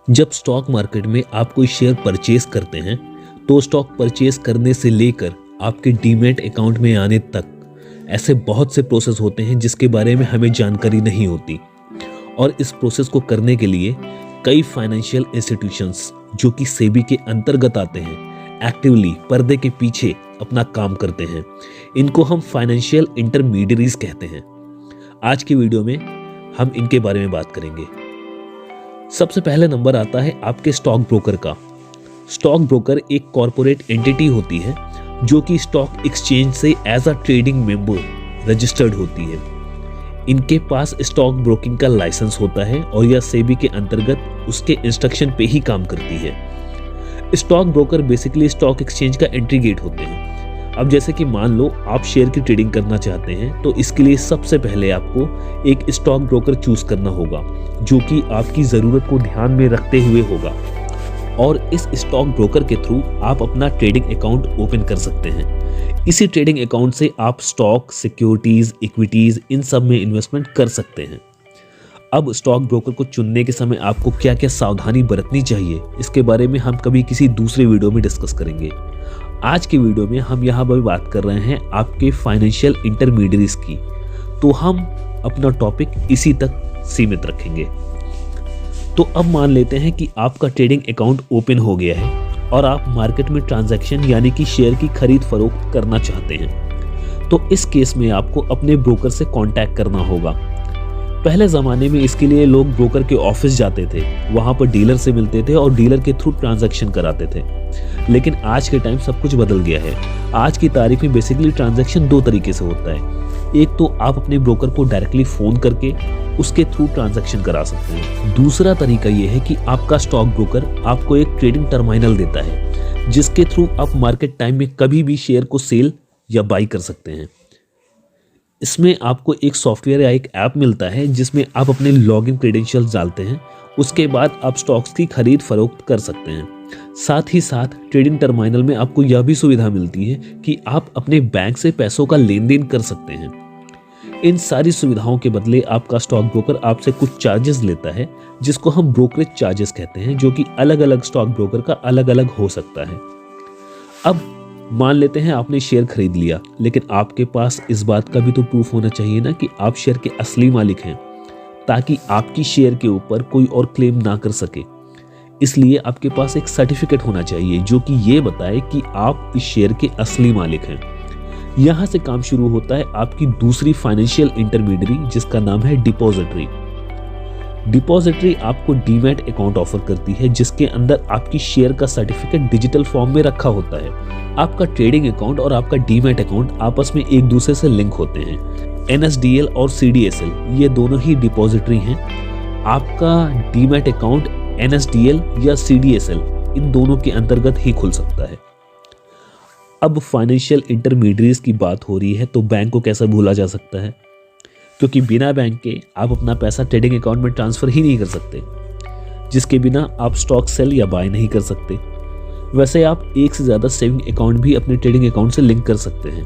जब stock market में आप कोई शेयर परचेज करते हैं तो स्टॉक परचेज करने से लेकर आपके डीमैट अकाउंट में आने तक ऐसे बहुत से प्रोसेस होते हैं जिसके बारे में हमें जानकारी नहीं होती। और इस प्रोसेस को करने के लिए कई फाइनेंशियल इंस्टीट्यूशंस जो कि सेबी के अंतर्गत आते हैं एक्टिवली पर्दे के पीछे अपना काम करते हैं। इनको हम फाइनेंशियल इंटरमीडियरीज कहते हैं। आज की वीडियो में हम इनके बारे में बात करेंगे। सबसे पहले नंबर आता है आपके स्टॉक ब्रोकर का। स्टॉक ब्रोकर एक कॉर्पोरेट एंटिटी होती है जो कि स्टॉक एक्सचेंज से as a trading member registered होती है। इनके पास स्टॉक ब्रोकिंग का लाइसेंस होता है और यह सेबी के अंतर्गत उसके इंस्ट्रक्शन पे ही काम करती है। Stock broker basically stock exchange का एंट्री गेट होते हैं। अब जैसे कि मान लो आप शेयर की ट्रेडिंग करना चाहते हैं तो इसके लिए सबसे पहले आपको एक स्टॉक ब्रोकर चूज करना होगा जो कि आपकी ज़रूरत को ध्यान में रखते हुए होगा। और इस स्टॉक ब्रोकर के थ्रू आप अपना ट्रेडिंग अकाउंट ओपन कर सकते हैं। इसी ट्रेडिंग अकाउंट से आप स्टॉक, सिक्योरिटीज, इक्विटीज इन सब में इन्वेस्टमेंट कर सकते हैं। अब स्टॉक ब्रोकर को चुनने के समय आपको क्या क्या सावधानी बरतनी चाहिए इसके बारे में हम कभी किसी दूसरे वीडियो में डिस्कस करेंगे। आज की वीडियो में हम यहाँ पर बात कर रहे हैं आपके फाइनेंशियल इंटरमीडियरीज की, तो हम अपना टॉपिक इसी तक सीमित रखेंगे। तो अब मान लेते हैं कि आपका ट्रेडिंग अकाउंट ओपन हो गया है और आप मार्केट में ट्रांजैक्शन यानी कि शेयर की खरीद फरोख्त करना चाहते हैं। तो इस केस में आपको अपने ब्रोकर से कांटेक्ट करना होगा। पहले ज़माने में इसके लिए लोग ब्रोकर के ऑफिस जाते थे, वहाँ पर डीलर से मिलते थे और डीलर के थ्रू ट्रांजैक्शन कराते थे। लेकिन आज के टाइम सब कुछ बदल गया है। आज की तारीख में बेसिकली ट्रांजैक्शन दो तरीके से होता है। एक तो आप अपने ब्रोकर को डायरेक्टली फ़ोन करके उसके थ्रू ट्रांजैक्शन करा सकते हैं। दूसरा तरीका ये है कि आपका स्टॉक ब्रोकर आपको एक ट्रेडिंग टर्मिनल देता है जिसके थ्रू आप मार्केट टाइम में कभी भी शेयर को सेल या बाई कर सकते हैं। इसमें आपको एक सॉफ्टवेयर या एक ऐप मिलता है जिसमें आप अपने लॉगिन क्रेडेंशियल्स डालते हैं। उसके बाद आप स्टॉक्स की खरीद फरोख्त कर सकते हैं। साथ ही साथ ट्रेडिंग टर्मिनल में आपको यह भी सुविधा मिलती है कि आप अपने बैंक से पैसों का लेन देन कर सकते हैं। इन सारी सुविधाओं के बदले आपका स्टॉक ब्रोकर आपसे कुछ चार्जेस लेता है जिसको हम ब्रोकरेज चार्जेस कहते हैं, जो कि अलग अलग स्टॉक ब्रोकर का अलग अलग हो सकता है। अब मान लेते हैं आपने शेयर खरीद लिया, लेकिन आपके पास इस बात का भी तो प्रूफ होना चाहिए ना कि आप शेयर के असली मालिक हैं, ताकि आपकी शेयर के ऊपर कोई और क्लेम ना कर सके। इसलिए आपके पास एक सर्टिफिकेट होना चाहिए जो कि ये बताए कि आप इस शेयर के असली मालिक हैं। यहाँ से काम शुरू होता है आपकी दूसरी फाइनेंशियल इंटरमीडियरी जिसका नाम है डिपॉजिटरी। डिपॉजिटरी आपको डीमैट अकाउंट ऑफर करती है जिसके अंदर आपकी शेयर का सर्टिफिकेट डिजिटल फॉर्म में रखा होता है। आपका ट्रेडिंग अकाउंट और आपका डीमैट अकाउंट आपस में एक दूसरे से लिंक होते हैं। NSDL और CDSL ये दोनों ही डिपॉजिटरी हैं। आपका डीमैट अकाउंट NSDL या CDSL इन दोनों के अंतर्गत ही खुल सकता है। अब फाइनेंशियल इंटरमीडियरीज की बात हो रही है तो बैंक को कैसे भूला जा सकता है, क्योंकि बिना बैंक के आप अपना पैसा ट्रेडिंग अकाउंट में ट्रांसफर ही नहीं कर सकते, जिसके बिना आप स्टॉक सेल या बाय नहीं कर सकते। वैसे आप एक से ज़्यादा सेविंग अकाउंट भी अपने ट्रेडिंग अकाउंट से लिंक कर सकते हैं।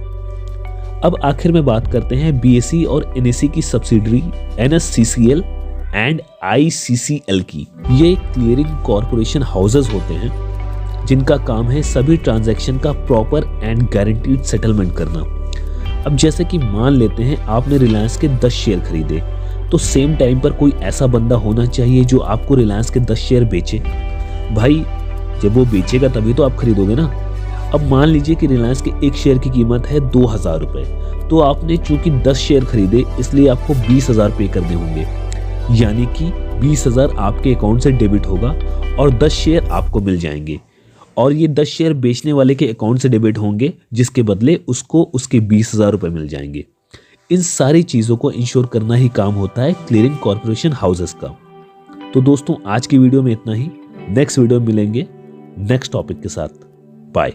अब आखिर में बात करते हैं BSE और NSE की सब्सिडरी NSCCL एंड ICCL की। ये क्लियरिंग कॉरपोरेशन हाउसेस होते हैं जिनका काम है सभी ट्रांजैक्शन का प्रॉपर एंड गारंटीड सेटलमेंट करना। अब जैसे कि मान लेते हैं आपने रिलायंस के 10 शेयर खरीदे, तो सेम टाइम पर कोई ऐसा बंदा होना चाहिए जो आपको रिलायंस के 10 शेयर बेचे। भाई जब वो बेचेगा तभी तो आप खरीदोगे ना। अब मान लीजिए कि रिलायंस के एक शेयर की कीमत है 2000 रुपये, तो आपने चूंकि 10 शेयर खरीदे इसलिए आपको 20,000 पे करने होंगे, यानी कि 20,000 आपके अकाउंट से डेबिट होगा और 10 शेयर आपको मिल जाएंगे। और ये 10 शेयर बेचने वाले के अकाउंट से डेबिट होंगे जिसके बदले उसको उसके 20,000 रुपये मिल जाएंगे। इन सारी चीज़ों को इंश्योर करना ही काम होता है क्लियरिंग कॉरपोरेशन हाउसेस का। तो दोस्तों आज की वीडियो में इतना ही। नेक्स्ट वीडियो में मिलेंगे नेक्स्ट टॉपिक के साथ। बाय।